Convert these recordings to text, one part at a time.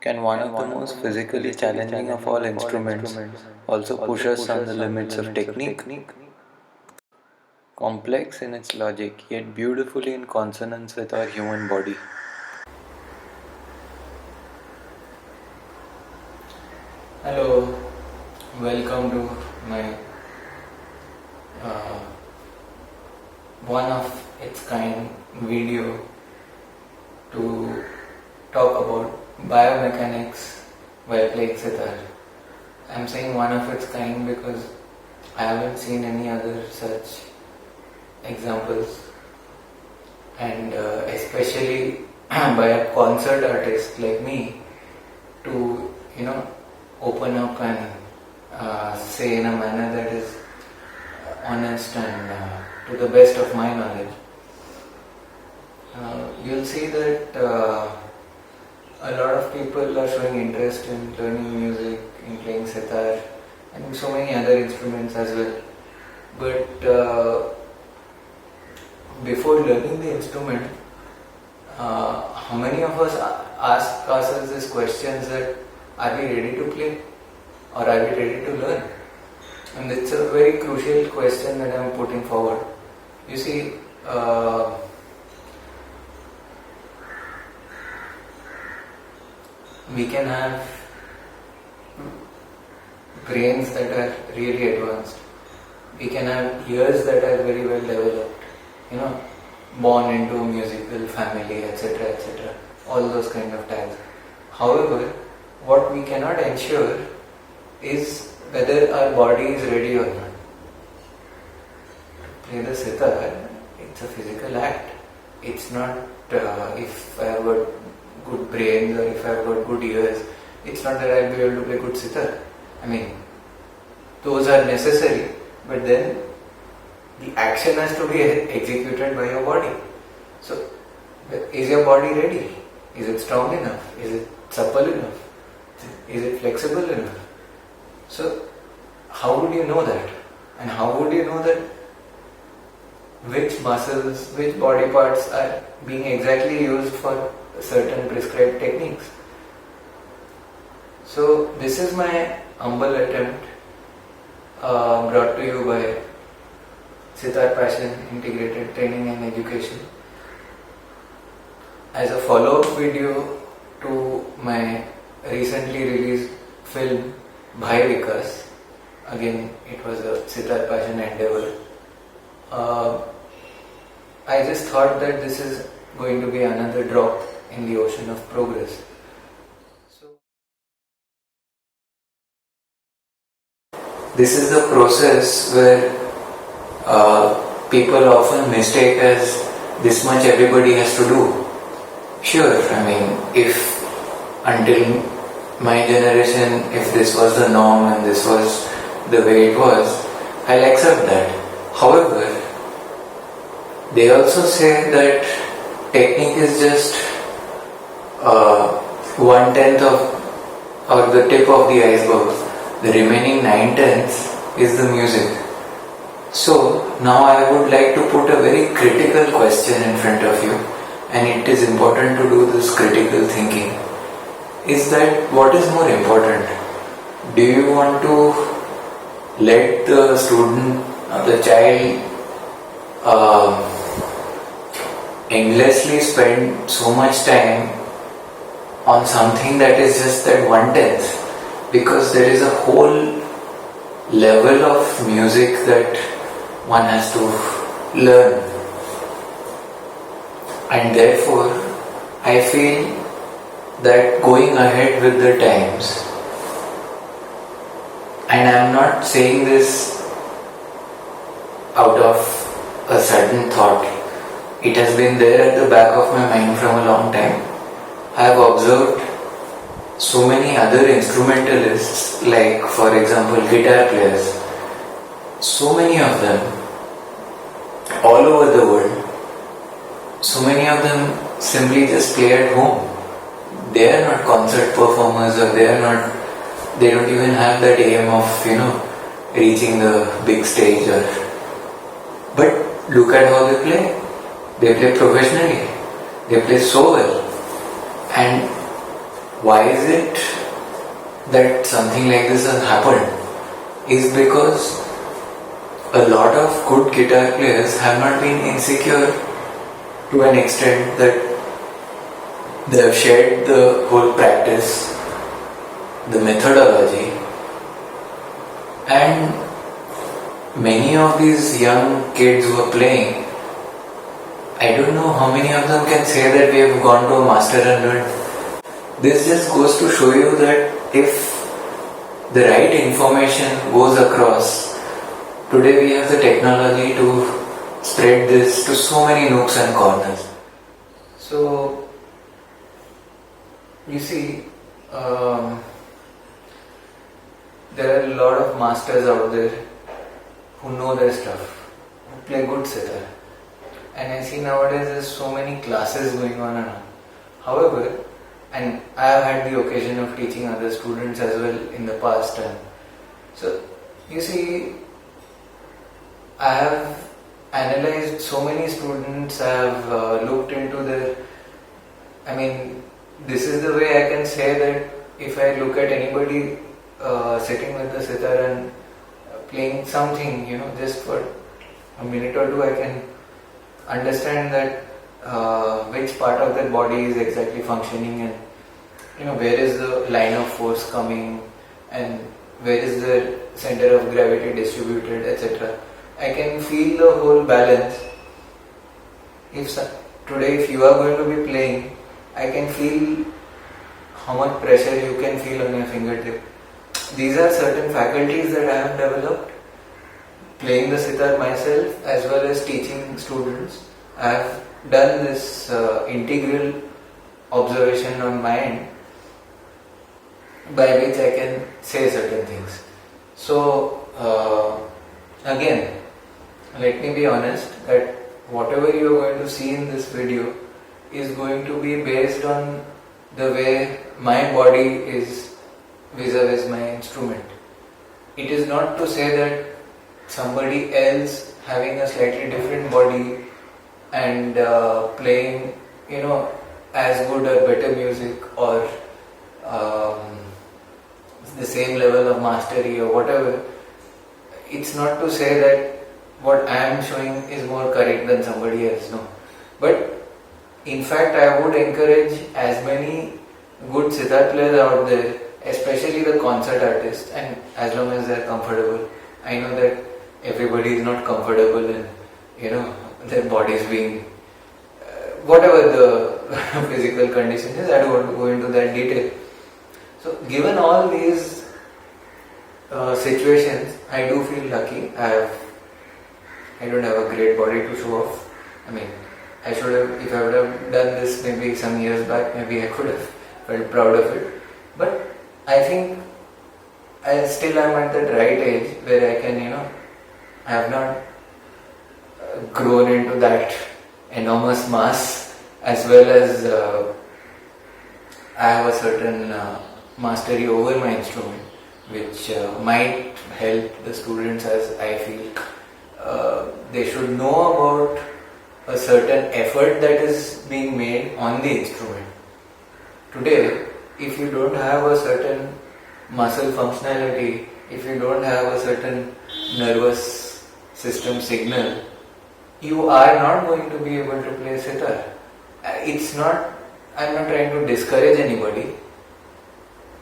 Can one of the most physically challenging of all instruments also push us on the limits of technique? Complex in its logic, yet beautifully in consonance with our human body. Hello, welcome to my uh, one of its kind video to talk about biomechanics while playing sitar. I'm saying one of its kind because I haven't seen any other such examples, and especially by a concert artist like me to open up and say in a manner that is honest and to the best of my knowledge. You'll see that a lot of people are showing interest in learning music, in playing sitar, and so many other instruments as well. But before learning the instrument, how many of us ask ourselves these questions that are we ready to play or are we ready to learn? And it's a very crucial question that I'm putting forward. You see, we can have brains that are really advanced. We can have ears that are very well developed, born into a musical family, etc., etc., all those kind of tags. However, what we cannot ensure is whether our body is ready or not. To play the sitar, it's a physical act. It's not if I have got good brains or if I have got good ears, it's not that I'll be able to play good sitar. I mean, those are necessary, but then the action has to be executed by your body. So, is your body ready? Is it strong enough? Is it supple enough? Is it flexible enough? So, how would you know that? And how would you know that which muscles, which body parts are being exactly used for certain prescribed techniques? So, this is my humble attempt brought to you by Sitar Passion Integrated Training and Education as a follow-up video to my recently released film Bhai Vikas. Again, it was a Sitar Passion endeavor. I just thought that this is going to be another drop in the ocean of progress. This is the process where people often mistake as this much everybody has to do. Sure, I mean, if until my generation, if this was the norm and this was the way it was, I'll accept that. However, they also say that technique is just 1/10 of or the tip of the iceberg. The remaining 9/10 is the music. So now I would like to put a very critical question in front of you, and it is important to do this critical thinking. Is that what is more important? Do you want to let the student or the child endlessly spend so much time on something that is just that 1/10? Because there is a whole level of music that one has to learn, and therefore I feel that going ahead with the times, and I am not saying this out of a sudden thought, it has been there at the back of my mind from a long time. I have observed so many other instrumentalists, like for example guitar players, so many of them all over the world, so many of them simply just play at home. They are not concert performers, or they don't even have that aim of reaching the big stage, but look at how they play. They play professionally, they play so well. And why is it that something like this has happened? Is because a lot of good guitar players have not been insecure to an extent that they have shared the whole practice, the methodology, and many of these young kids who are playing, I don't know how many of them can say that we have gone to a master and learned. This just goes to show you that if the right information goes across, today we have the technology to spread this to so many nooks and corners. So, you see, there are a lot of masters out there who know their stuff, who play good sitar. And I see nowadays there's so many classes going on and on. However, and I have had the occasion of teaching other students as well in the past. And so, you see, I have analyzed so many students, I have looked into their, this is the way I can say that if I look at anybody sitting with the sitar and playing something, just for a minute or two, I can understand that which part of their body is exactly functioning, and where is the line of force coming, and where is the center of gravity distributed, etc. I can feel the whole balance. Today if you are going to be playing, I can feel how much pressure you can feel on your fingertip. These are certain faculties that I have developed playing the sitar myself as well as teaching students. I have done this integral observation on my end by which I can say certain things. So again, let me be honest that whatever you are going to see in this video is going to be based on the way my body is vis-a-vis my instrument. It is not to say that somebody else having a slightly different body and playing, as good or better music or the same level of mastery or whatever. It's not to say that what I am showing is more correct than somebody else, no. But in fact, I would encourage as many good sitar players out there, especially the concert artists, and as long as they are comfortable. I know that everybody is not comfortable in, their bodies being whatever the physical condition is. I don't want to go into that detail. So given all these situations, I do feel lucky. I don't have a great body to show off. I should have, if I would have done this maybe some years back, maybe I could have felt proud of it. But I think I still am at that right age where I can, I have not grown into that enormous mass, as well as I have a certain mastery over my instrument, which might help the students, as I feel. They should know about a certain effort that is being made on the instrument. Today, if you don't have a certain muscle functionality, if you don't have a certain nervous system signal, you are not going to be able to play sitar. I'm not trying to discourage anybody,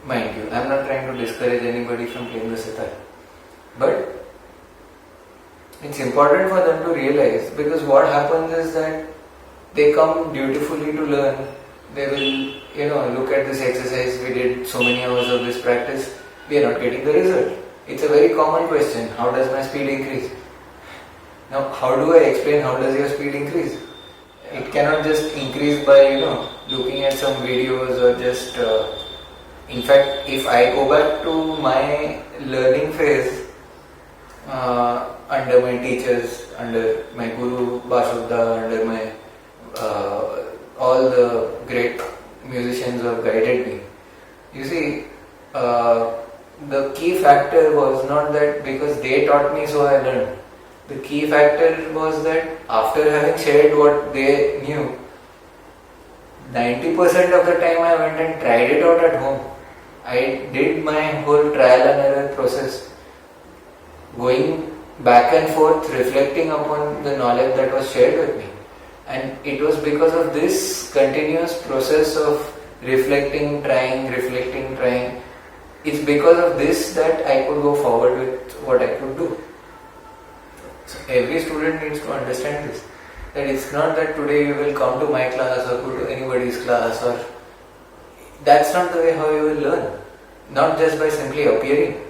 mind you, I'm not trying to discourage anybody from playing the sitar. But it's important for them to realize, because what happens is that they come dutifully to learn. They will, look at this exercise, we did so many hours of this practice, we are not getting the result. It's a very common question, how does my speed increase? Now, how do I explain how does your speed increase? It cannot just increase by, looking at some videos or just, in fact, if I go back to my learning phase, under my teachers, under my Guru Basudha, under my all the great musicians who have guided me. You see, the key factor was not that because they taught me so I learned. The key factor was that after having shared what they knew, 90% of the time I went and tried it out at home. I did my whole trial and error process, going back and forth, reflecting upon the knowledge that was shared with me. And it was because of this continuous process of reflecting, trying, it's because of this that I could go forward with what I could do. So every student needs to understand this. That it's not that today you will come to my class or go to anybody's class, or that's not the way how you will learn. Not just by simply appearing.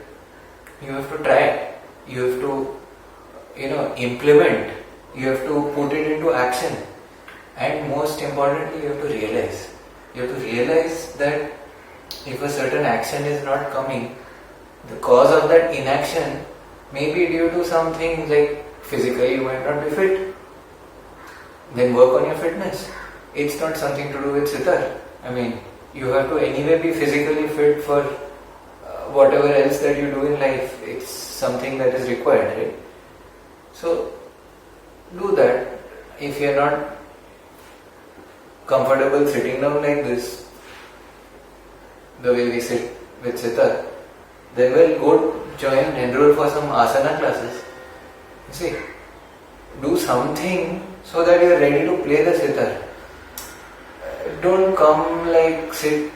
You have to try. You have to, implement. You have to put it into action. And most importantly, you have to realize. You have to realize that if a certain action is not coming, the cause of that inaction may be due to something like physically you might not be fit. Then work on your fitness. It's not something to do with sitar. I mean, you have to anyway be physically fit for whatever else that you do in life. It's something that is required, right? So, do that. If you're not comfortable sitting down like this, the way we sit with sitar, then we'll go enroll for some asana classes. You see, do something so that you are ready to play the sitar. Don't come sit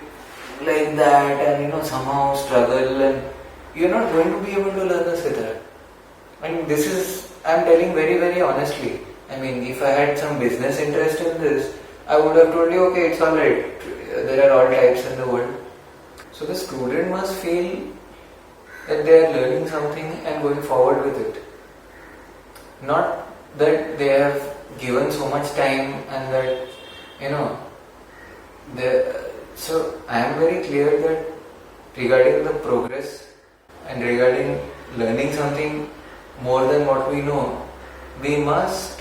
like that and somehow struggle, and you're not going to be able to learn the sitar. And this is, I'm telling very, very honestly. I mean, if I had some business interest in this, I would have told you, okay, it's alright. There are all types in the world. So the student must feel that they are learning something and going forward with it. Not that they have given so much time and that, so I am very clear that regarding the progress and regarding learning something more than what we know, we must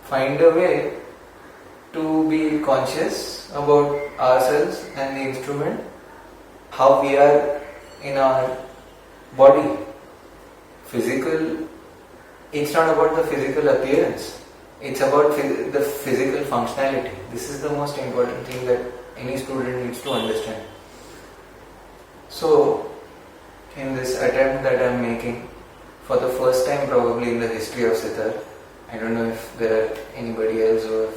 find a way to be conscious about ourselves and the instrument, how we are in our body. Physical, it's not about the physical appearance, it's about the physical functionality. This is the most important thing that any student needs to understand. So, in this attempt that I am making, for the first time probably in the history of sitar, I don't know if there are anybody else who have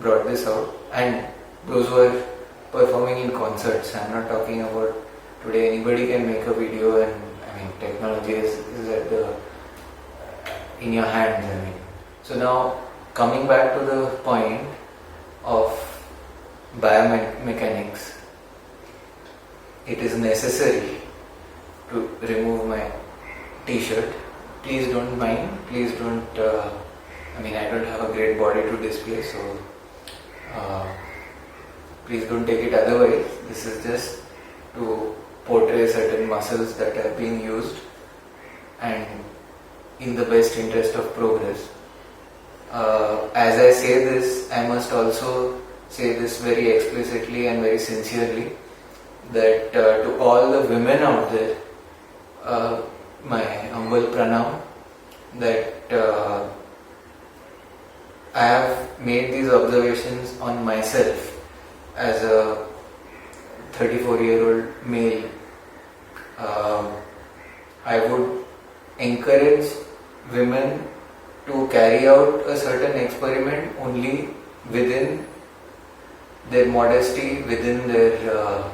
brought this out, and those who are performing in concerts. I'm not talking about today anybody can make a video, and technology is at in your hands. So now coming back to the point of biomechanics, it is necessary to remove my t-shirt. Please don't mind, please don't, I don't have a great body to display, so please don't take it otherwise. This is just to portray certain muscles that are being used and in the best interest of progress. As I say this, I must also say this very explicitly and very sincerely, that to all the women out there, my humble pranam, that I have made these observations on myself as a 34-year-old male. I would encourage women to carry out a certain experiment only within their modesty, within their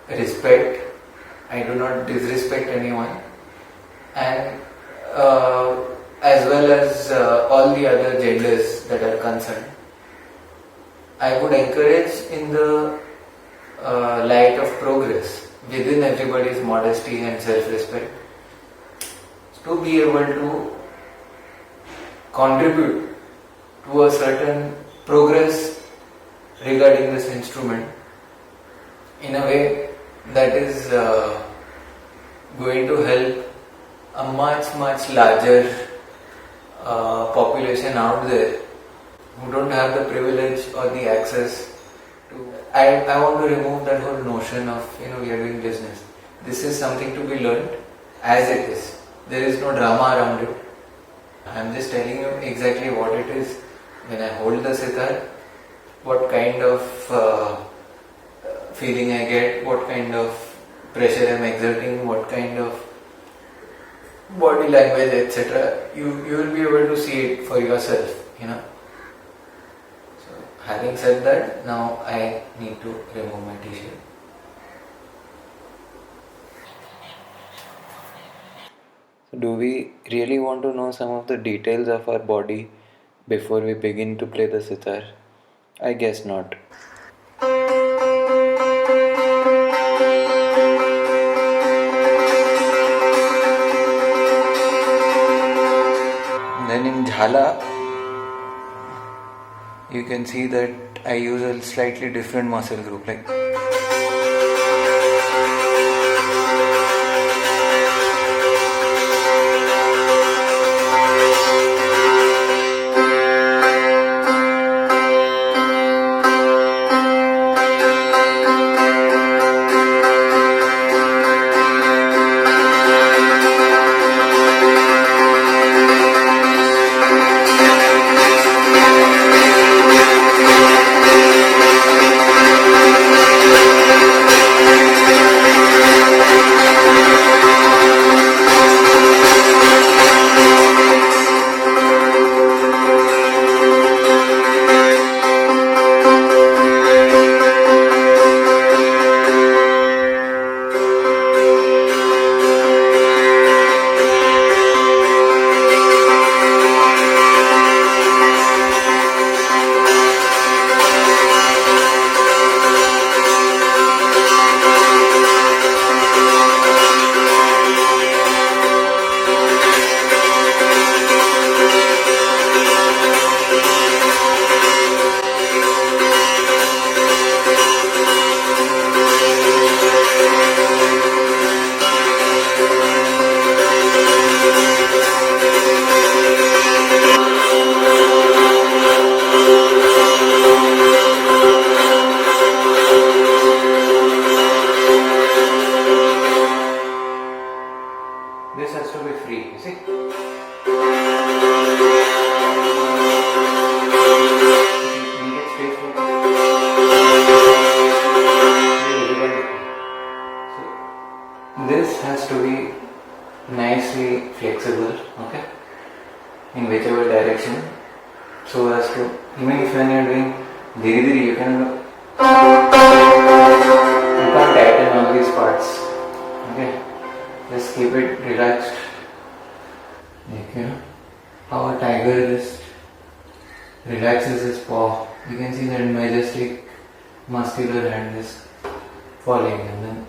respect. I do not disrespect anyone, and as well as all the other genders that are concerned. I would encourage in the light of progress within everybody's modesty and self-respect to be able to contribute to a certain progress regarding this instrument in a way that is going to help a much larger population out there who don't have the privilege or the access to. I want to remove that whole notion of we are doing business. This is something to be learned as it is. There is no drama around it. I am just telling you exactly what it is. When I hold the sitar, what kind of feeling I get, what kind of pressure I'm exerting, what kind of body language, etc. You will be able to see it for yourself. So having said that, now I need to remove my t-shirt. So do we really want to know some of the details of our body before we begin to play the sitar? I guess not. Then in Jhala, you can see that I use a slightly different muscle group, like this has to be free, you see? We get space for so this has to be nicely flexible, okay? In whichever direction, so as to, even if when you're doing diri, you can't tighten all these parts, okay? Just keep it relaxed. How a tiger just relaxes his paw. You can see that majestic, muscular hand is falling, and then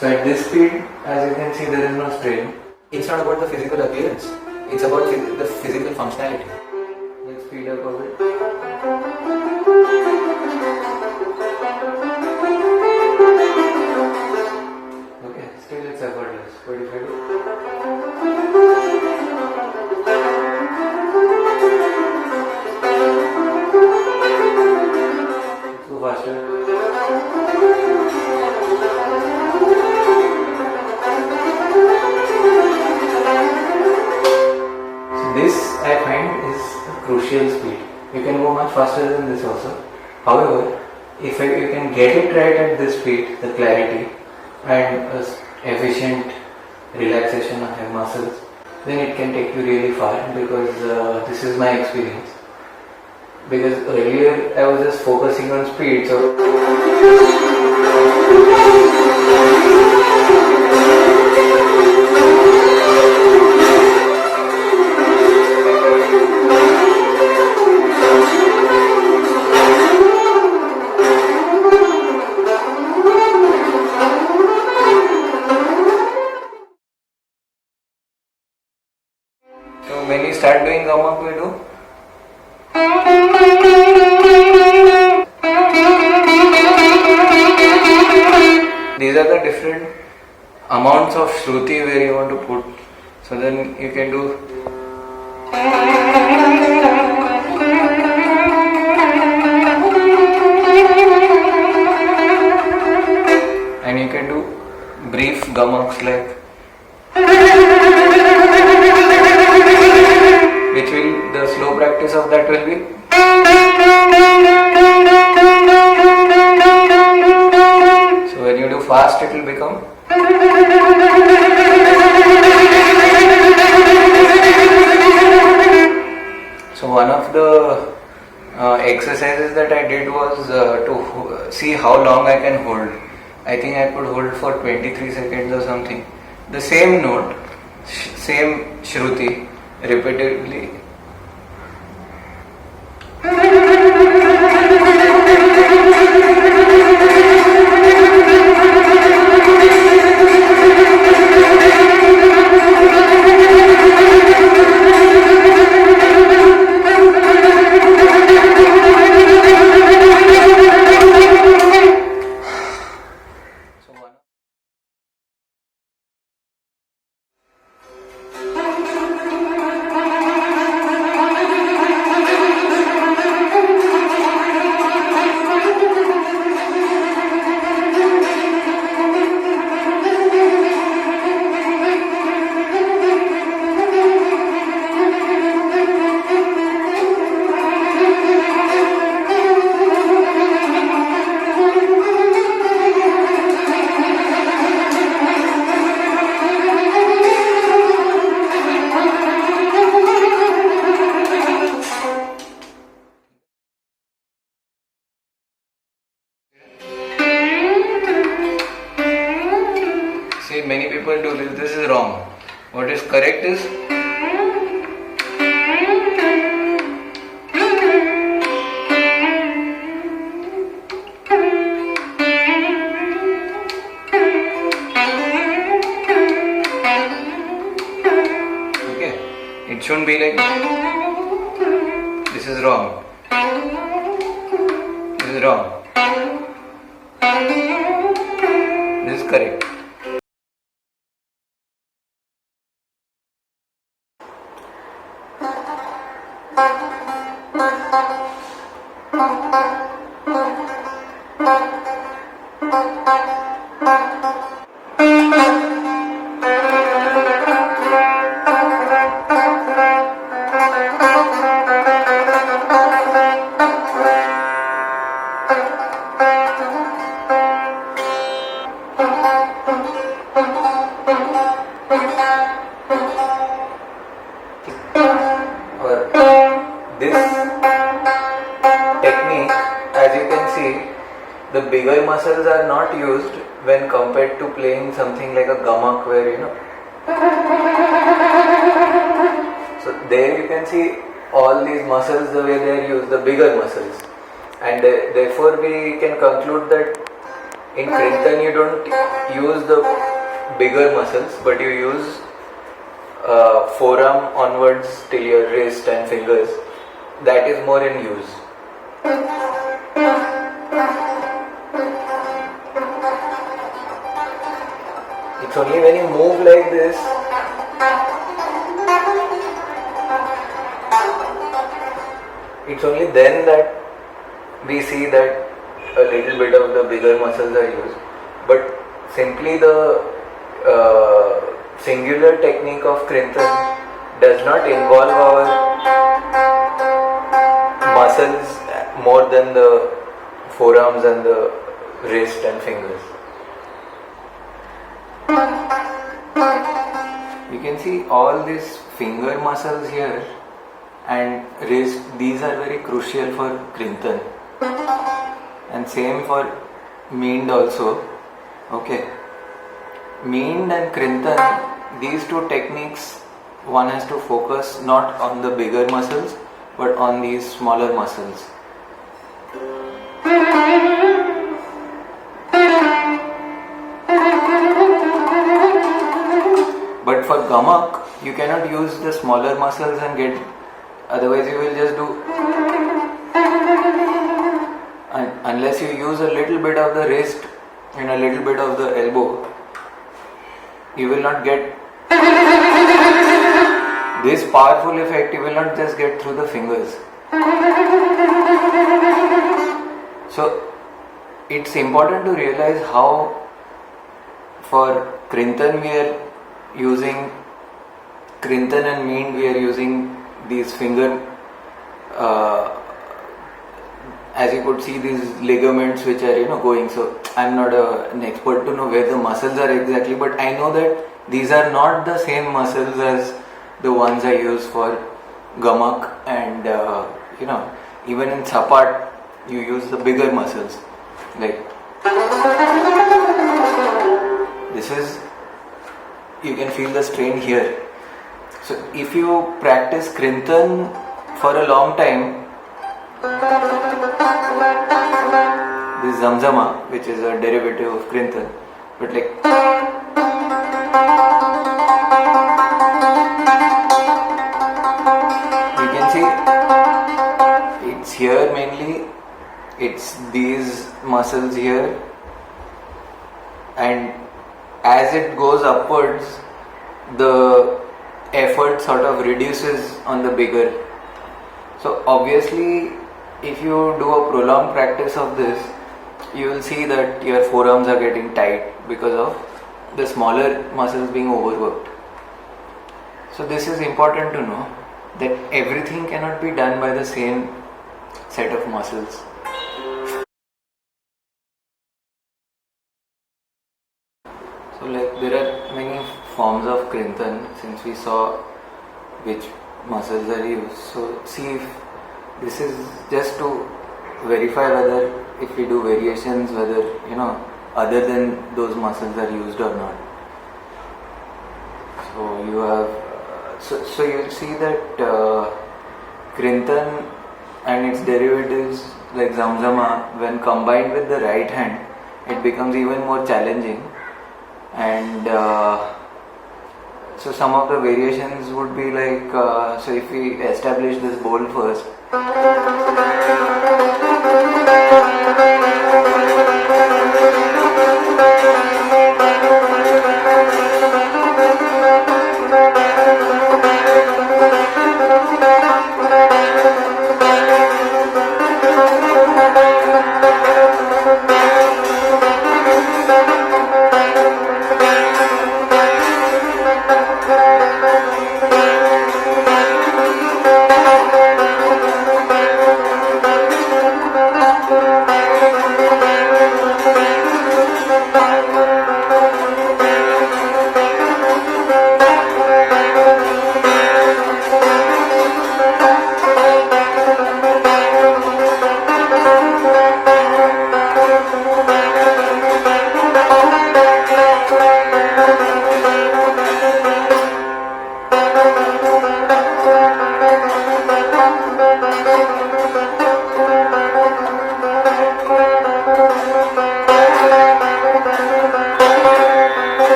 so at this speed, as you can see, there is no strain. It's not about the physical appearance, it's about the physical functionality. Let's speed up a bit. Okay, still it's effortless. But if I do, go faster. This I find is a crucial speed. You can go much faster than this also. However, if you can get it right at this speed, the clarity and efficient relaxation of your muscles, then it can take you really far, because this is my experience. because earlier I was just focusing on speed. So when you start doing gamak, we do. These are the different amounts of shruti where you want to put. So then you can do. And you can do brief gamaks like. Which will, the slow practice of that will be. So when you do fast, it will become. So one of the exercises that I did was to see how long I can hold. I think I could hold for 23 seconds or something. The same note, same shruti, repeatedly. See, many people do this. This is wrong. What is correct is. Okay. It shouldn't be like. This is wrong. This is wrong. This is correct. The bigger muscles are not used when compared to playing something like a gamak where so there you can see all these muscles the way they are used, the bigger muscles, and therefore we can conclude that in Kirtan you don't use the bigger muscles but you use forearm onwards till your wrist and fingers. That is more in use. It's only when you move like this it's only then that we see that a little bit of the bigger muscles are used. But simply the singular technique of Kirtan does not involve our muscles more than the forearms and the wrist and fingers. You can see all these finger muscles here and wrist, these are very crucial for Krintan, and same for Meend also. Okay, Meend and Krintan, these two techniques, one has to focus not on the bigger muscles but on these smaller muscles. But for Gamak, you cannot use the smaller muscles and get, otherwise you will just do, unless you use a little bit of the wrist and a little bit of the elbow, you will not get this powerful effect, you will not just get through the fingers. So it's important to realize how for Krintan we are using, Krintan and Meend we are using these finger, as you could see, these ligaments which are going. So I'm not an expert to know where the muscles are exactly, but I know that these are not the same muscles as the ones I use for Gamak, and even in Sapat you use the bigger muscles. Like this is, you can feel the strain here. So if you practice Krintan for a long time, this Zamzama, which is a derivative of Krintan, but like you can see, it's here mainly, it's these muscles here, and as it goes upwards, the effort sort of reduces on the bigger. So obviously, if you do a prolonged practice of this, you will see that your forearms are getting tight because of the smaller muscles being overworked. So this is important to know, that everything cannot be done by the same set of muscles. So like there are many forms of Krintan, since we saw which muscles are used. So see if this is just to verify whether if we do variations, whether other than those muscles are used or not. So you have, so you'll see that Krintan and its derivatives like Zamzama, when combined with the right hand, it becomes even more challenging. And so some of the variations would be like, so if we establish this bowl first,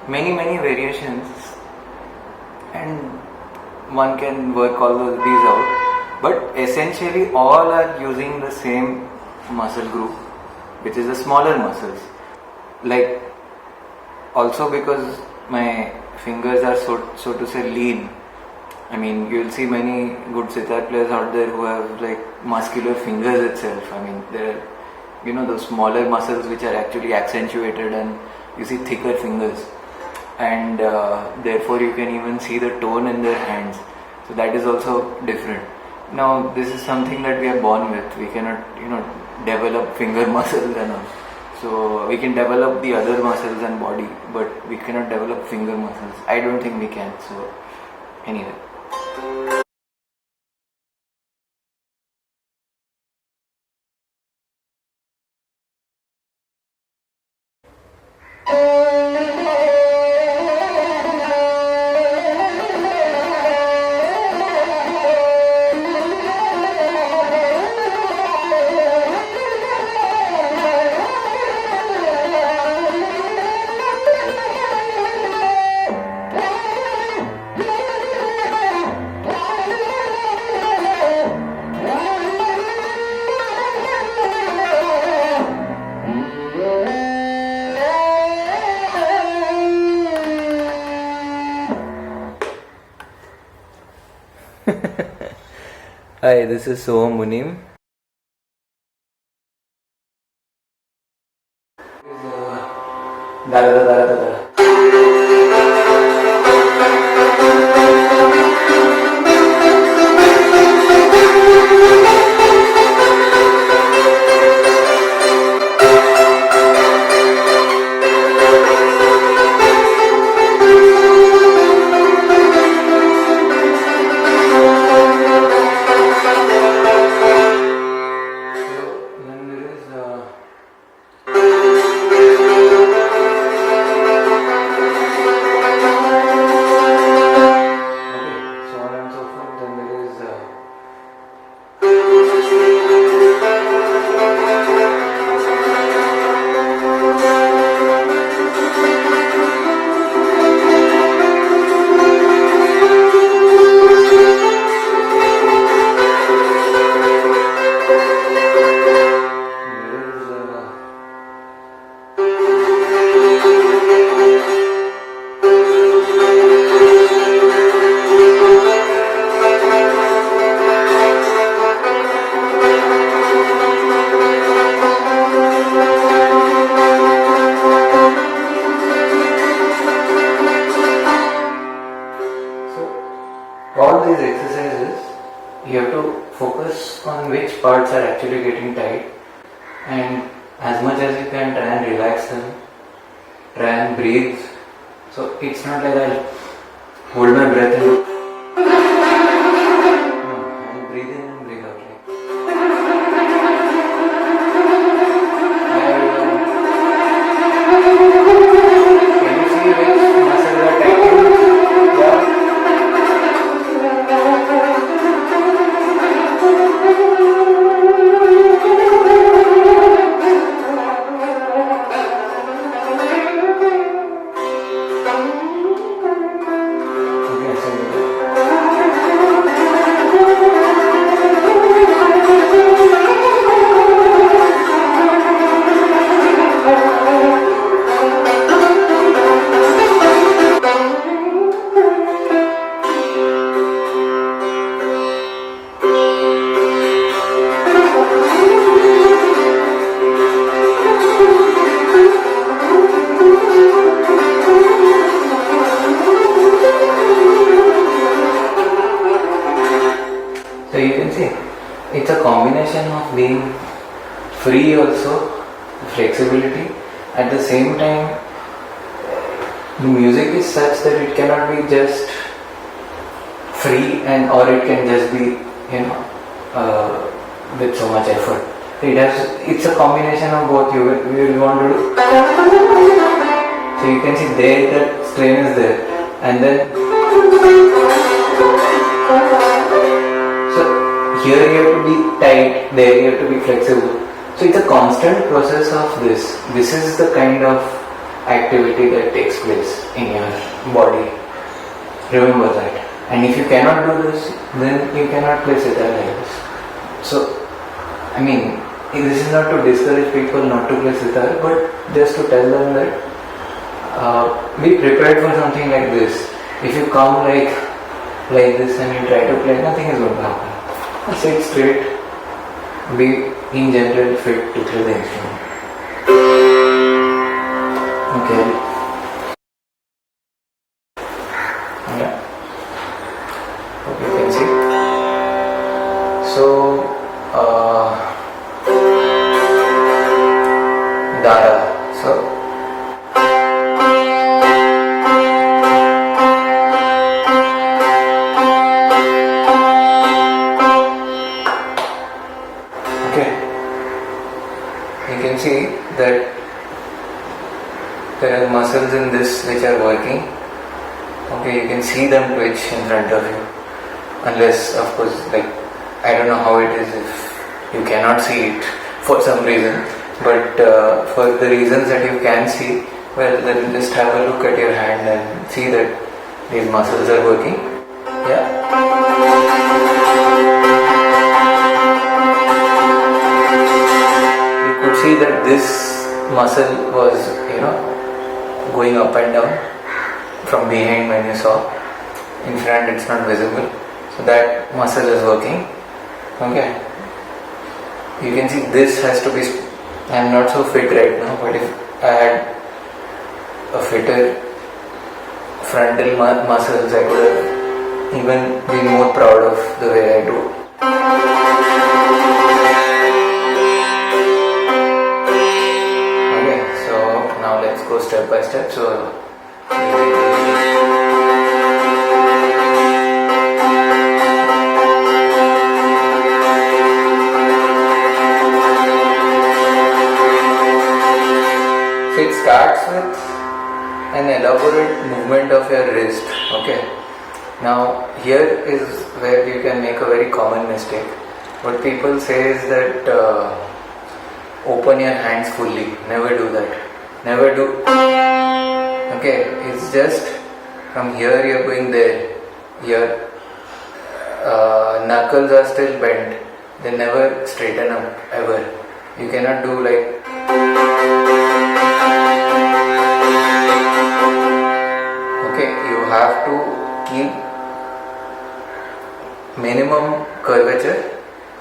many variations, and one can work all these out, but essentially all are using the same muscle group, which is the smaller muscles. Like also because my fingers are so to say lean, I mean you'll see many good sitar players out there who have like muscular fingers itself. I mean there are those smaller muscles which are actually accentuated and you see thicker fingers, and therefore you can even see the tone in their hands. So that is also different. Now this is something that we are born with. We cannot, develop finger muscles and all. So we can develop the other muscles and body, but we cannot develop finger muscles. I don't think we can. So anyway. Hi, this is Soham Munim. Dara dara dara. All these exercises, you have to focus on which parts are actually getting tight, and as much as you can try and relax them, try and breathe. So it's not like I'll hold my breath and no, I'll breathe in and breathe out like. Can you see which muscles are tightening? Yeah. So you can see, it's a combination of being free also, flexibility. At the same time, the music is such that it cannot be just free and or it can just be, with so much effort. It's a combination of both. You will want to do. So you can see there that strain is there, and then here you have to be tight, there you have to be flexible. So it's a constant process of this. This is the kind of activity that takes place in your body. Remember that. And if you cannot do this, then you cannot play sitar like this. So, this is not to discourage people not to play sitar, but just to tell them that be prepared for something like this. If you come like this and you try to play, nothing is going to happen. Sit straight, be in general fit to play the instrument. Okay. Dara. So okay, you can see that there are muscles in this which are working. Okay, you can see them twitch in front of you. Unless, of course, like, I don't know how it is if you cannot see it for some reason. But for the reasons that you can see, well, then just have a look at your hand and see that these muscles are working. Yeah. You could see that this muscle was, going up and down from behind when you saw. In front it's not visible. So that muscle is working. Okay. You can see this has to be, I am not so fit right now, but if I had a fitter frontal muscles, I could have even been more proud of the way I do. Okay, so now let's go step by step. So it starts with an elaborate movement of your wrist. Okay. Now here is where you can make a very common mistake. What people say is that open your hands fully. Never do that. Never do. Okay. It's just from here you're going there. Your knuckles are still bent. They never straighten up ever. You cannot do like. Okay, you have to keep minimum curvature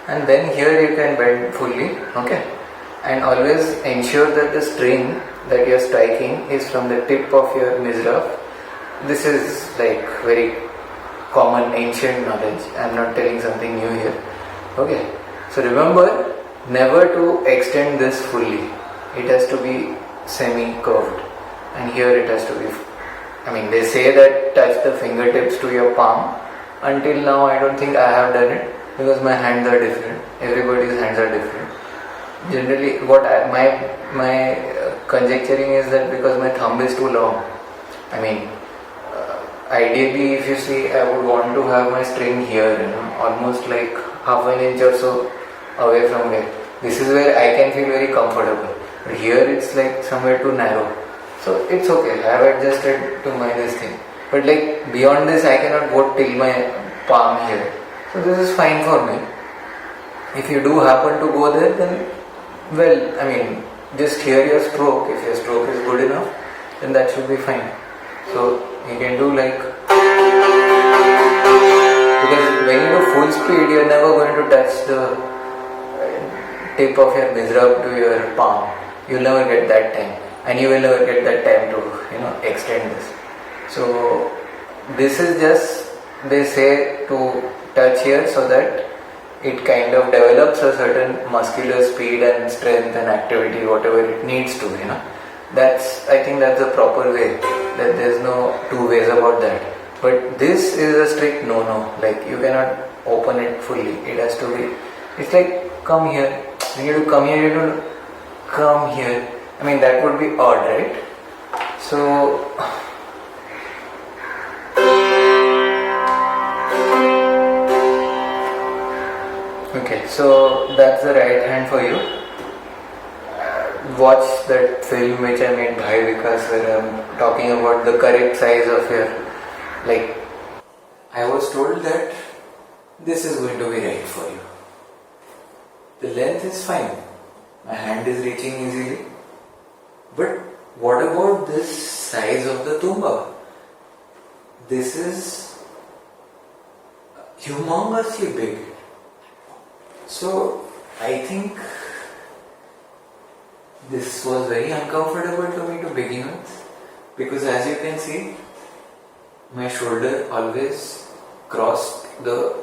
and then here you can bend fully. Okay, and always ensure that the string that you are striking is from the tip of your mizraf. This is like very common ancient knowledge. I am not telling something new here. Okay, so remember never to extend this fully. It has to be semi-curved and here it has to be, they say that touch the fingertips to your palm. Until now I don't think I have done it because my hands are different. Everybody's hands are different. Generally my conjecturing is that because my thumb is too long. Ideally if you see, I would want to have my string here, almost like half an inch or so away from here. This is where I can feel very comfortable. But here it's like somewhere too narrow. So it's okay, I have adjusted to this thing. But like beyond this I cannot go till my palm here. So this is fine for me. If you do happen to go there, then just hear your stroke. If your stroke is good enough, then that should be fine. So you can do like, because when you do full speed you are never going to touch the tip of your mizrab to your palm. You will never get that time. And you will never get that time to extend this. So this is just, they say to touch here so that it kind of develops a certain muscular speed and strength and activity, whatever it needs to. I think that's the proper way. That there's no two ways about that. But this is a strict no. Like you cannot open it fully. It has to be. It's like come here. When you do come here, you do come here. That would be odd, right? So okay, so that's the right hand for you. Watch that film which I made Bhai Vikas, where I'm talking about the correct size of your, like, I was told that this is going to be right for you. The length is fine. My hand is reaching easily. But what about this size of the tumba? This is humongously big. So I think this was very uncomfortable to me to begin with, because as you can see, my shoulder always crossed the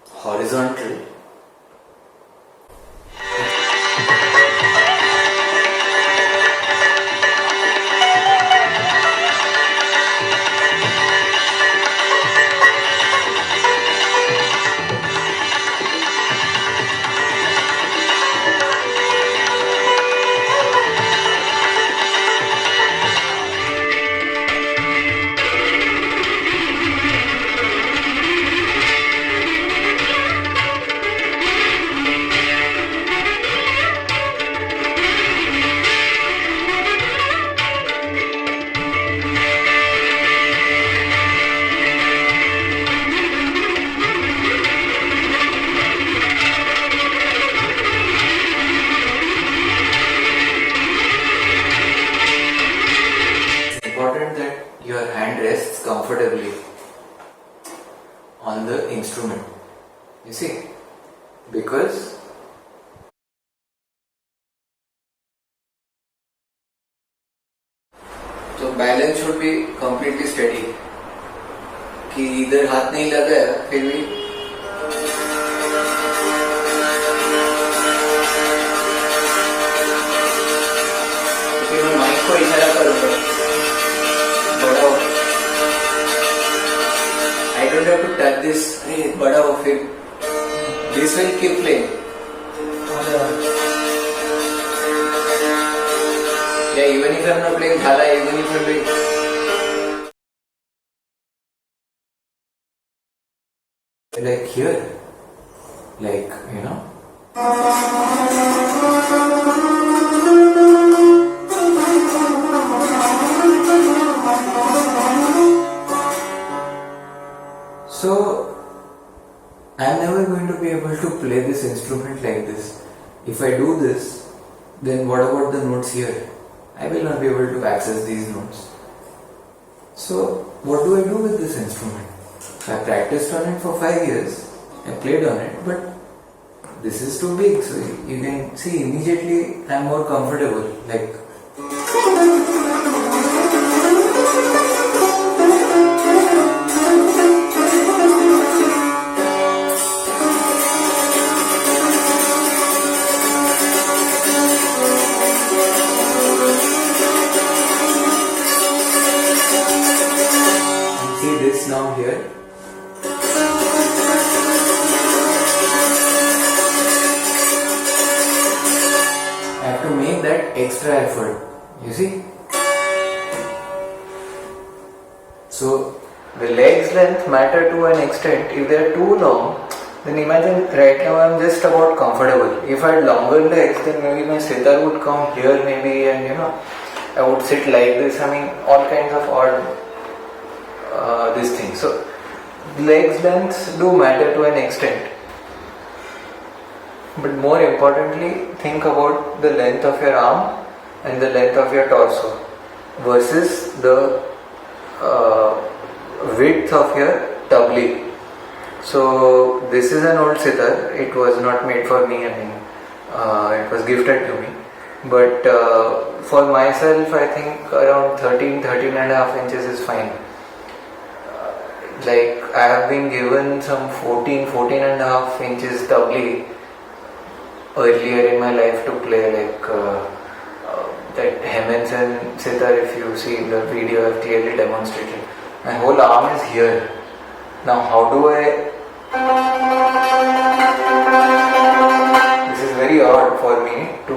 horizontal. comfortably on the instrument. You see, because so balance should be completely steady. कि इधर हाथ नहीं लगा है फिर भी फिर मैं माइक को इशारा करूंगा बढ़ाओ. I don't have to touch this. अरे बढ़ाओ फिर this will keep playing. Yeah, even if I'm not playing dhala, even if I'm playing. Like here, like, you know. So, I'm never going to be able to play this instrument like this. If I do this, then what about the notes here? I will not be able to access these notes. So, what do I do with this instrument? I practiced on it for 5 years. I played on it, but this is too big. So you can see immediately I'm more comfortable. Like. See this now here. I have to make that extra effort, you see. So the legs length matter to an extent. If they are too long, then imagine right now I am just about comfortable. If I had longer legs, then maybe my sitar would come here maybe, and I would sit like this. I mean, all kinds of odd this thing. So legs lengths do matter to an extent. But more importantly, think about the length of your arm and the length of your torso versus the width of your tabli. So this is an old sitar. It was not made for me. I mean, it was gifted to me. But for myself, I think around 13 and a half inches is fine. Like I have been given some 14 and a half inches tabli earlier in my life to play, like that Hemensen sitar. If you see in the video, I've clearly demonstrated. My whole arm is here. Now how do I? This is very odd for me to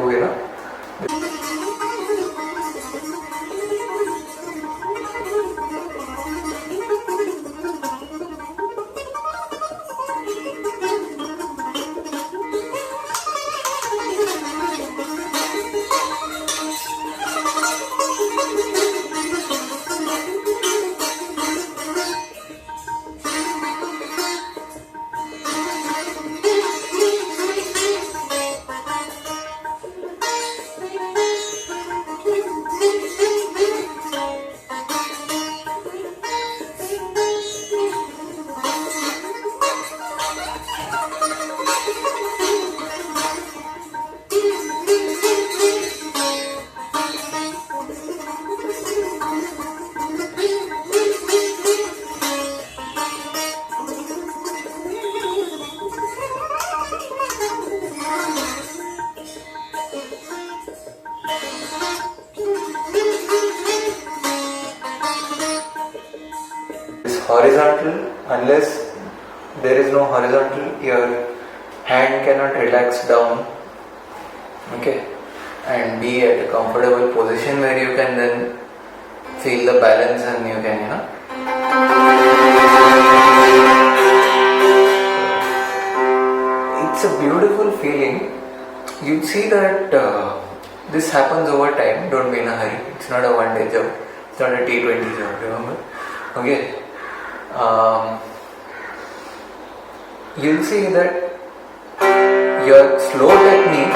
horizontal, unless there is no horizontal, your hand cannot relax down, okay, and be at a comfortable position where you can then feel the balance and you can it's a beautiful feeling. You'd see that this happens over time. Don't be in a hurry. It's not a one-day job. It's not a T20 job, remember? Okay. You'll see that your slow technique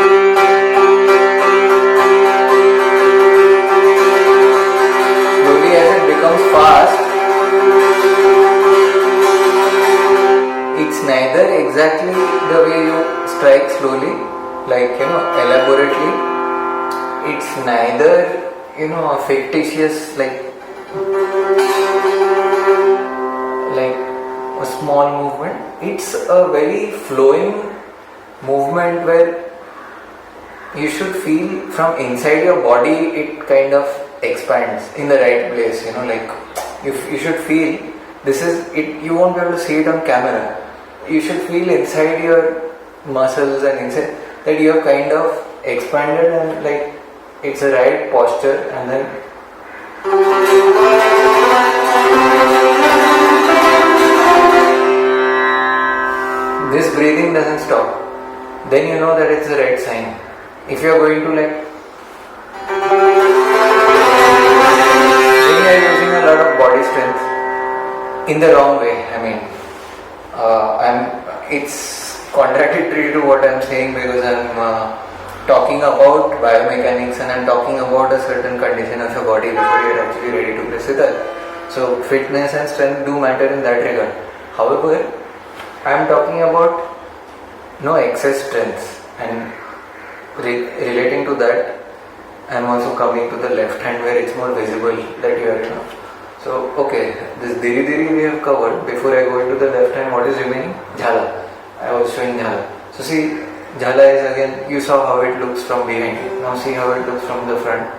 slowly as it becomes fast, it's neither, a fictitious like a small movement. It's a very flowing movement where you should feel from inside your body it kind of expands in the right place, like you should feel this is it. You won't be able to see it on camera. You should feel inside your muscles and inside that you have kind of expanded and like it's a right posture, and then this breathing doesn't stop. Then you know that it's the right sign. If you are going to then you are using a lot of body strength in the wrong way. I mean, it's contradictory to what I'm saying because I'm talking about biomechanics and I'm talking about a certain condition of your body before you're actually ready to play sitar. So fitness and strength do matter in that regard. However, I'm talking about no excess strength, and relating to that, I'm also coming to the left hand where it's more visible that you are, So, okay, this diri diri we have covered. Before I go into the left hand, what is remaining? Jhala. I was showing Jhala. So see, Jhala is again, you saw how it looks from behind. Now see how it looks from the front.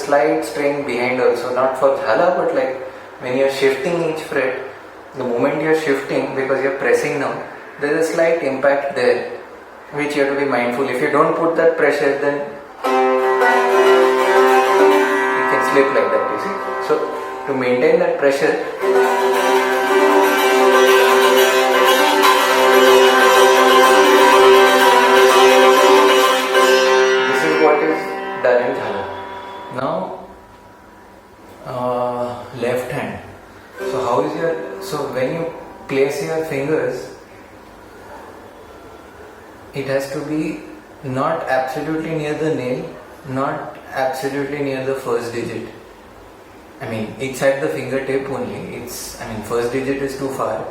Slight strain behind also, not for Jhala, but like when you're shifting each fret, the moment you're shifting because you're pressing down, there is a slight impact there which you have to be mindful. If you don't put that pressure, then you can slip like that, you see. So to maintain that pressure, this is what is done in Jhala. Now, left hand. So how is so when you place your fingers, it has to be not absolutely near the nail, not absolutely near the first digit. I mean, it's at the fingertip only. First digit is too far,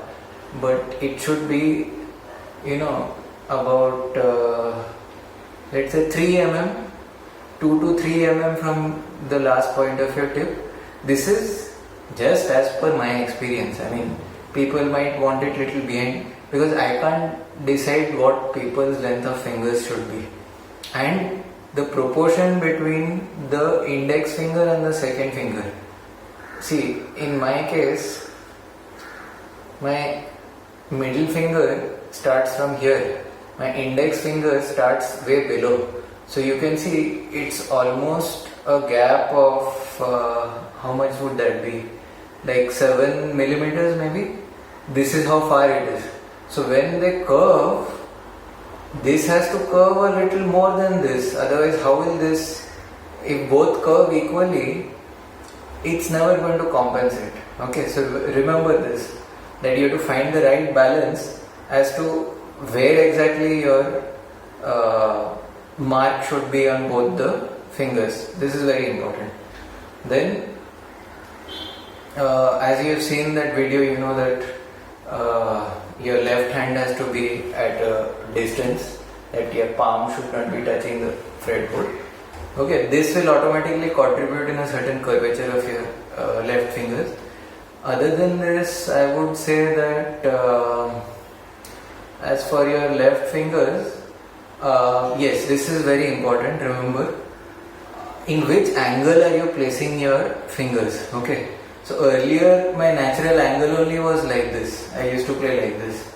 but it should be, about, let's say 3 mm. 2 to 3 mm from the last point of your tip. This is just as per my experience. People might want it little behind because I can't decide what people's length of fingers should be. And the proportion between the index finger and the second finger. See, in my case, my middle finger starts from here. My index finger starts way below. So you can see it's almost a gap of how much would that be? Like 7 millimeters maybe. This is how far it is. So when they curve, this has to curve a little more than this. Otherwise, how will this? If both curve equally, it's never going to compensate. Okay, so remember this, that you have to find the right balance as to where exactly your mark should be on both the fingers. This is very important. Then as you have seen that video, you know that your left hand has to be at a distance, that your palm should not be touching the fretboard. Okay, this will automatically contribute in a certain curvature of your left fingers. Other than this, I would say that as for your left fingers, yes, this is very important. Remember, in which angle are you placing your fingers? Okay, so earlier my natural angle only was like this. I used to play like this.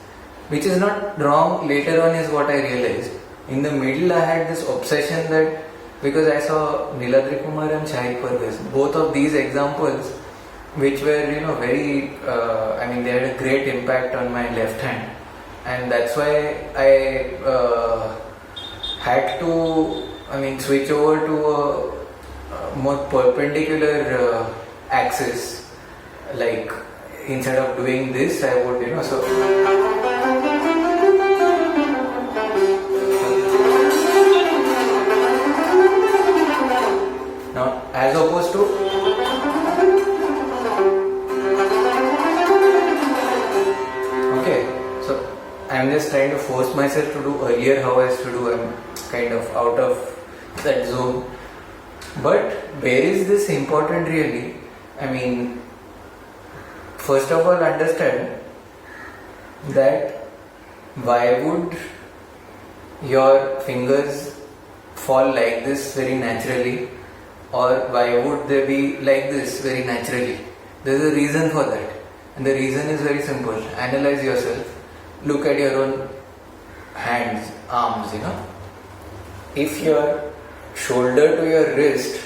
which is not wrong. Later on is what I realized. In the middle I had this obsession that because I saw Niladri Kumar and Shahid Parvez, both of these examples which were very they had a great impact on my left hand, and that's why I had to switch over to a more perpendicular axis. Like instead of doing this, I would now as opposed to I'm just trying to force myself to do earlier how I used to do. I'm kind of out of that zone. But where is this important really? First of all, understand that why would your fingers fall like this very naturally, or why would they be like this very naturally? There's a reason for that, and the reason is very simple. Analyze yourself. Look at your own hands, arms, If your shoulder to your wrist,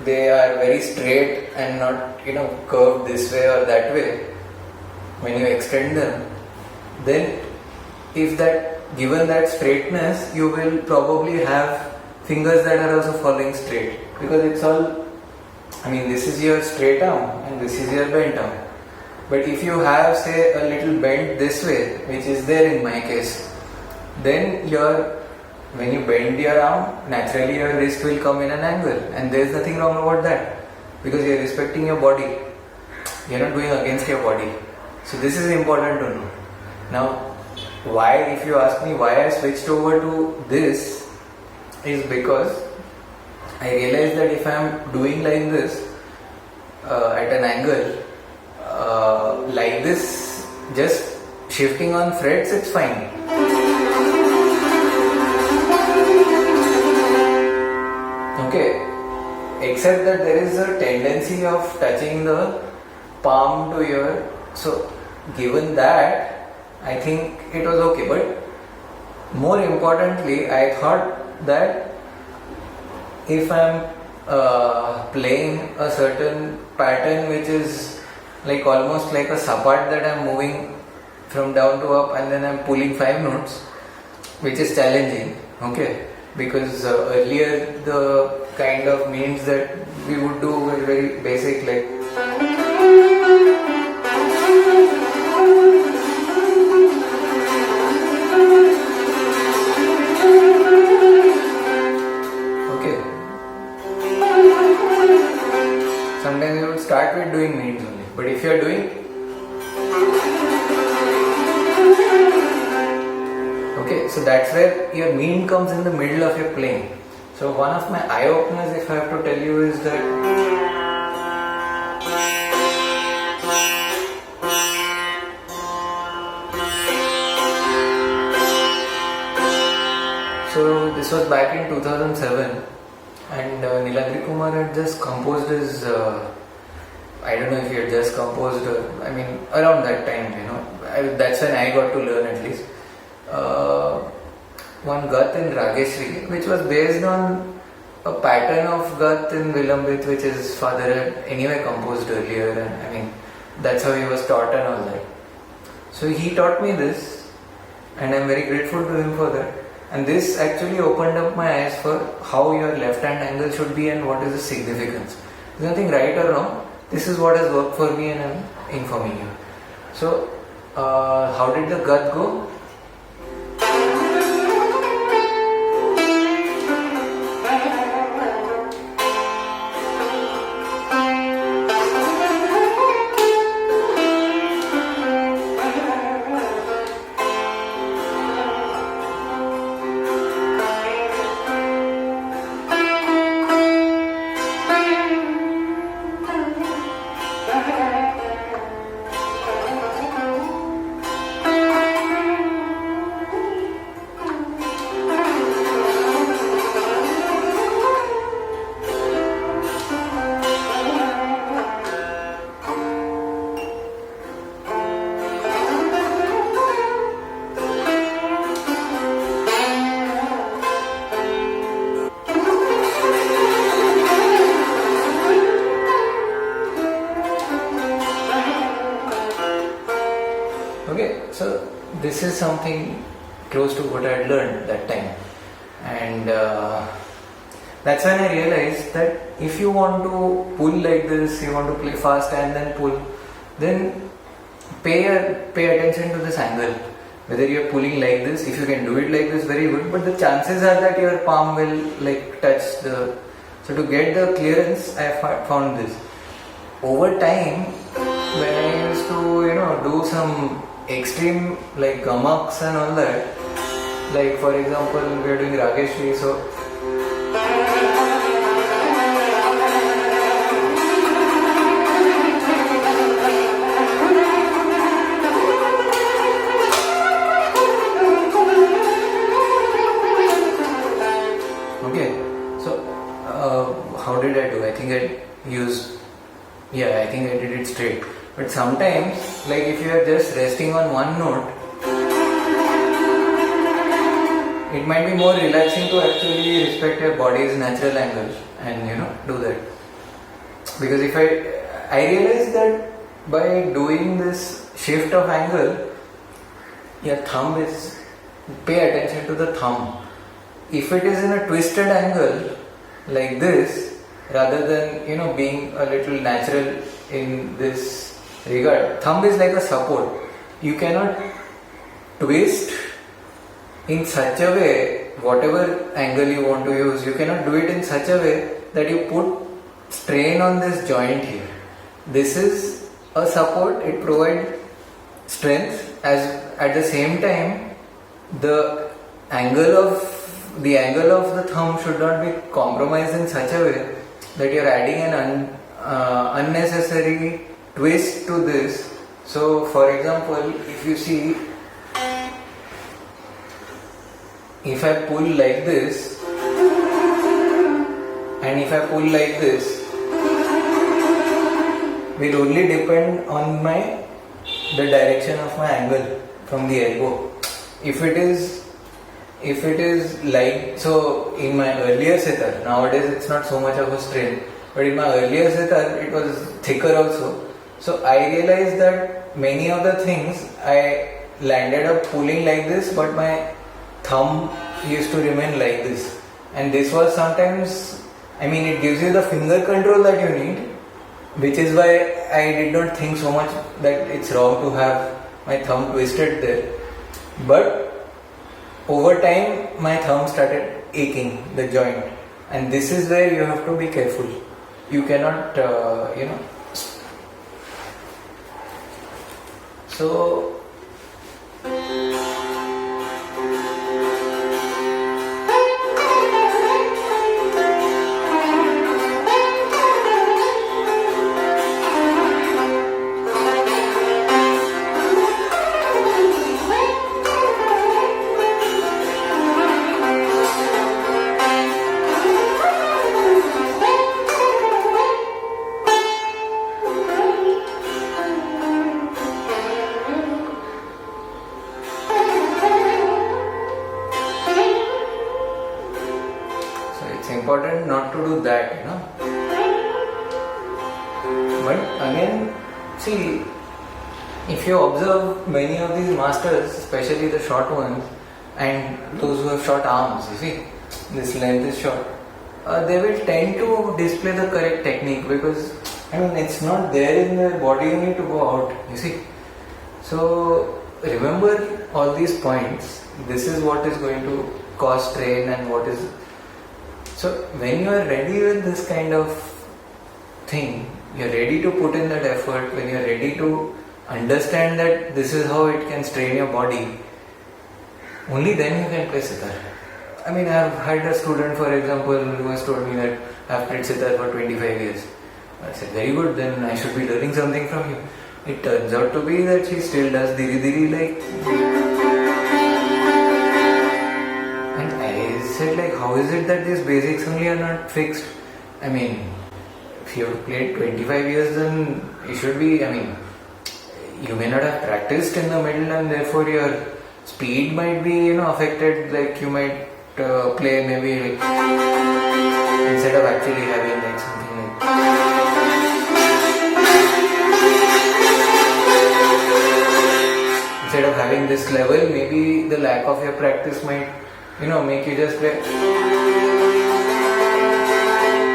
they are very straight and not, curved this way or that way. When you extend them, then given that straightness, you will probably have fingers that are also falling straight. Because it's all, this is your straight arm and this is your bent arm. But if you have, say, a little bend this way, which is there in my case, then when you bend your arm, naturally your wrist will come in an angle, and there is nothing wrong about that, because you are respecting your body. You are not going against your body. So this is important to know. Now, if you ask me why I switched over to this, is because I realized that if I am doing like this at an angle, like this, just shifting on frets, it's fine. Okay, except that there is a tendency of touching the palm to your. So, given that, I think it was okay. But more importantly, I thought that if I'm playing a certain pattern which is like almost like a sapat, that I'm moving from down to up and then I'm pulling 5 notes, which is challenging, okay, because earlier the kind of means that we would do were very basic, like okay, sometimes you would start with doing means only. But if you are doing, okay, so that's where your mean comes in the middle of your playing. So one of my eye openers, if I have to tell you, is that so this was back in 2007, and Niladri Kumar had just composed his. I don't know if he had just composed, around that time, that's when I got to learn at least. One Gat in Rageshri, which was based on a pattern of Gat in Vilambit, which his father had anyway composed earlier, and that's how he was taught and all that. So he taught me this, and I'm very grateful to him for that. And this actually opened up my eyes for how your left hand angle should be and what is the significance. There's nothing right or wrong. This is what has worked for me and I'm informing you. So, how did the Gat go? this is something close to what I had learned that time. And that's when I realized that if you want to pull like this, you want to play fast and then pull, then pay attention to this angle. Whether you are pulling like this, if you can do it like this, very good, but the chances are that your palm will like touch the... So to get the clearance, I found this. Over time, when I used to, do some extreme like gamaks and all that, like for example, we are doing Rageshri, so how did I do? I think I did it straight. But sometimes, like if you are just resting on one note, it might be more relaxing to actually respect your body's natural angle and do that. Because if I realized that by doing this shift of angle, your thumb is, pay attention to the thumb. If it is in a twisted angle like this, rather than being a little natural in this regard, thumb is like a support. You cannot twist in such a way, whatever angle you want to use, you cannot do it in such a way that you put strain on this joint here. This is a support, it provides strength, as at the same time the angle of the thumb should not be compromised in such a way that you are adding an unnecessary twist to this. So for example, if you see, if I pull like this and if I pull like this, will only depend on the direction of my angle from the elbow. If it is like, so in my earlier sitar, nowadays it's not so much of a strain, but in my earlier sitar it was thicker also. So I realized that many of the things I landed up pulling like this, but my thumb used to remain like this. And this was sometimes, it gives you the finger control that you need, which is why I did not think so much that it's wrong to have my thumb twisted there. But over time, my thumb started aching, the joint, and this is where you have to be careful. You cannot, So, important not to do that, But again, see, if you observe many of these masters, especially the short ones, and those who have short arms, you see, this length is short, they will tend to display the correct technique because, it's not there in their body, you need to go out, you see. So, remember all these points. This is what is going to cause strain and what is... So, when you are ready with this kind of thing, you are ready to put in that effort, when you are ready to understand that this is how it can strain your body, only then you can play sitar. I have had a student, for example, who has told me that I have played sitar for 25 years. I said, very good, then I should be learning something from you. It turns out to be that she still does diri diri like... And I said, how is it that these basics only are not fixed? If you have played 25 years, then you should be, you may not have practiced in the middle and therefore your speed might be, affected, like you might play maybe instead of actually having something like... instead of having this level, maybe the lack of your practice might, make you just play.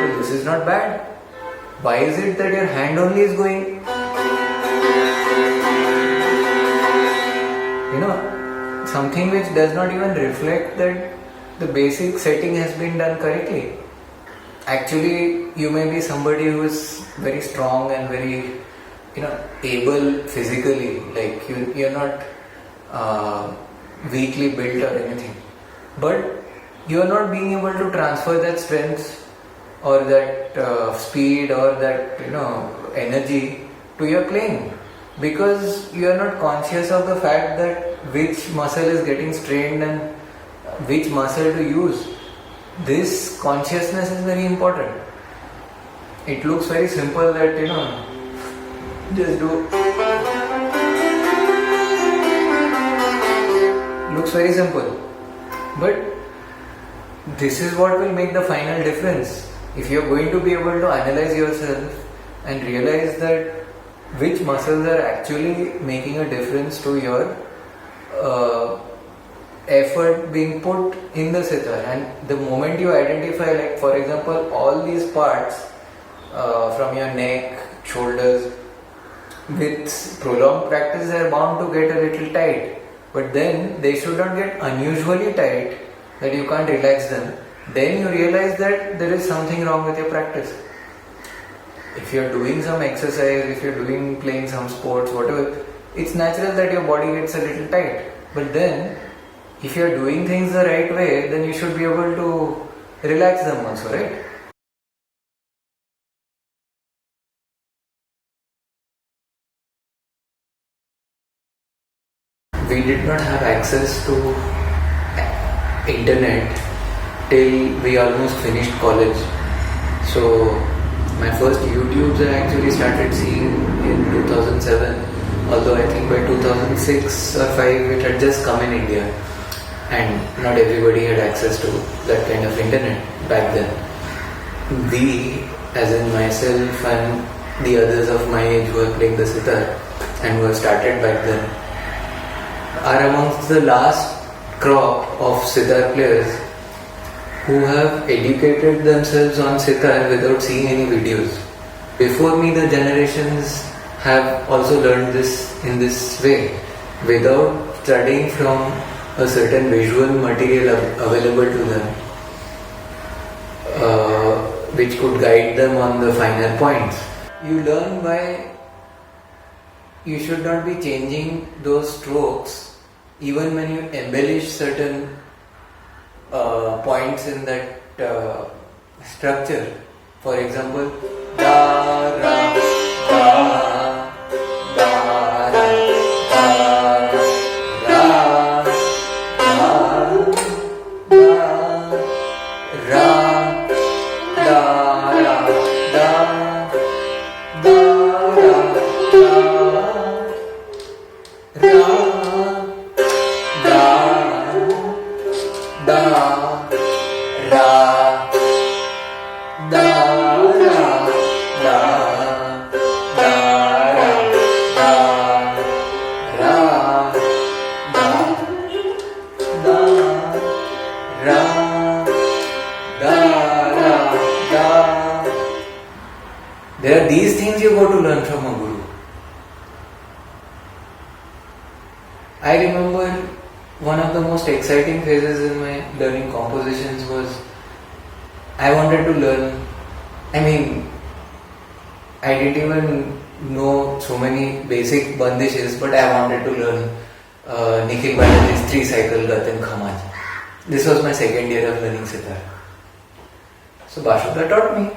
But this is not bad. Why is it that your hand only is going? Something which does not even reflect that the basic setting has been done correctly. Actually, you may be somebody who is very strong and very, able physically, like you're not weakly built or anything. But you're not being able to transfer that strength or that speed or that, energy to your playing. Because you are not conscious of the fact that which muscle is getting strained and which muscle to use. This consciousness is very important. It looks very simple that, just do. Looks very simple. But this is what will make the final difference. If you are going to be able to analyze yourself and realize that which muscles are actually making a difference to your effort being put in the sitar, and the moment you identify, like for example, all these parts from your neck, shoulders, with prolonged practice they are bound to get a little tight, but then they should not get unusually tight that you can't relax them. Then you realize that there is something wrong with your practice. If you are doing some exercise, if you are playing some sports, whatever, it's natural that your body gets a little tight. But then, if you are doing things the right way, then you should be able to relax them also, right? We did not have access to internet till we almost finished college. So my first YouTubes I actually started seeing in 2007, although I think by 2006 or 5 it had just come in India and not everybody had access to that kind of internet back then. We, as in myself and the others of my age who are playing the sitar and who have started back then, are amongst the last crop of sitar players who have educated themselves on sitar without seeing any videos. Before me, the generations have also learned this in this way, without studying from a certain visual material available to them, which could guide them on the finer points. You learn by you should not be changing those strokes even when you embellish certain points in that structure. For example, da ra da da ra da ra da ra da ra da da ra da ra There are these things you go to learn from a guru. I remember one of the most exciting phases in my learning compositions was I wanted to learn. I didn't even know so many basic bandishes, but I wanted to learn Nikhil Banaji's 3-cycle Gatin Khamaj. This was my second year of learning sitar. So Bashuda taught me.